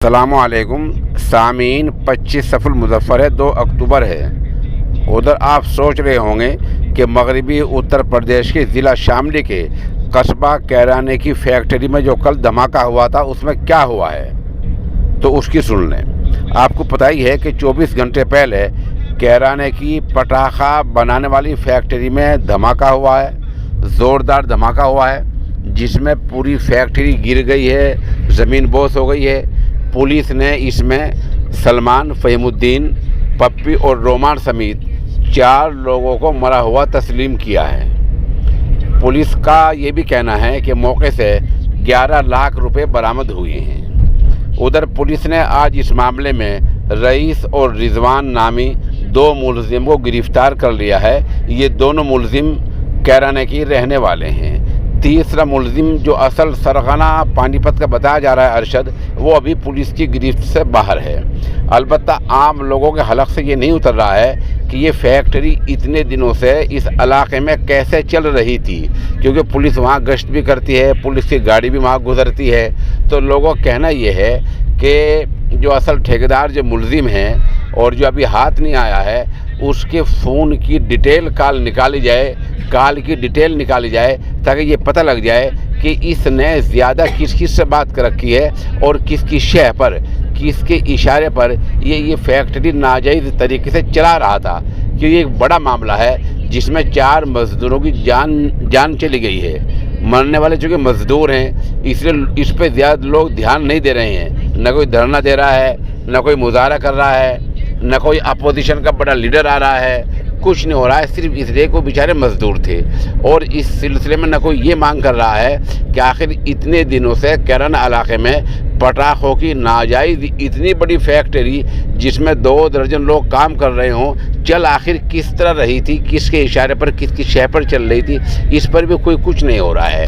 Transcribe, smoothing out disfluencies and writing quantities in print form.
السلام علیکم سامعین، 25 صفر المظفر ہے، 2 اکتوبر ہے۔ ادھر آپ سوچ رہے ہوں گے کہ مغربی اتر پردیش کے ضلع شاملی کے قصبہ کیرانے کی فیکٹری میں جو کل دھماکہ ہوا تھا اس میں کیا ہوا ہے، تو اس کی سن لیں۔ آپ کو پتہ ہی ہے کہ 24 گھنٹے پہلے کیرانے کی پٹاخہ بنانے والی فیکٹری میں دھماکہ ہوا ہے، زوردار دھماکہ ہوا ہے، جس میں پوری فیکٹری گر گئی ہے، زمین بوس ہو گئی ہے۔ پولیس نے اس میں سلمان، فہیم الدین، پپی اور رومان سمیت 4 لوگوں کو مرا ہوا تسلیم کیا ہے۔ پولیس کا یہ بھی کہنا ہے کہ موقع سے 11 لاکھ روپے برآمد ہوئے ہیں۔ ادھر پولیس نے آج اس معاملے میں رئیس اور رضوان نامی 2 ملزم کو گرفتار کر لیا ہے۔ یہ دونوں ملزم کیرانے کی رہنے والے ہیں۔ تیسرا ملزم جو اصل سرغنہ پانی پت کا بتایا جا رہا ہے، ارشد، وہ ابھی پولیس کی گرفت سے باہر ہے۔ البتہ عام لوگوں کے حلق سے یہ نہیں اتر رہا ہے کہ یہ فیکٹری اتنے دنوں سے اس علاقے میں کیسے چل رہی تھی، کیونکہ پولیس وہاں گشت بھی کرتی ہے، پولیس کی گاڑی بھی وہاں گزرتی ہے۔ تو لوگوں کا کہنا یہ ہے کہ جو اصل ٹھیکیدار جو ملزم ہیں اور جو ابھی ہاتھ نہیں آیا ہے، اس کے فون کی ڈیٹیل کال کی ڈیٹیل نکالی جائے تاکہ یہ پتہ لگ جائے کہ اس نے زیادہ کس سے بات کر رکھی ہے اور کس کی شہ پر، کس کے اشارے پر یہ فیکٹری ناجائز طریقے سے چلا رہا تھا، کیونکہ یہ ایک بڑا معاملہ ہے جس میں 4 مزدوروں کی جان چلی گئی ہے۔ مرنے والے چونکہ مزدور ہیں، اس لیے اس پہ زیادہ لوگ دھیان نہیں دے رہے ہیں، نہ کوئی دھرنا دے رہا ہے، نہ کوئی مظاہرہ کر رہا ہے، نہ کوئی اپوزیشن کا بڑا لیڈر آ رہا ہے، کچھ نہیں ہو رہا ہے، صرف اس لیے کو بیچارے مزدور تھے۔ اور اس سلسلے میں نہ کوئی یہ مانگ کر رہا ہے کہ آخر اتنے دنوں سے کیرن علاقے میں پٹاخوں کی ناجائز اتنی بڑی فیکٹری جس میں 2 درجن لوگ کام کر رہے ہوں، چل آخر کس طرح رہی تھی، کس کے اشارے پر، کس کی شے پر چل رہی تھی، اس پر بھی کچھ نہیں ہو رہا ہے۔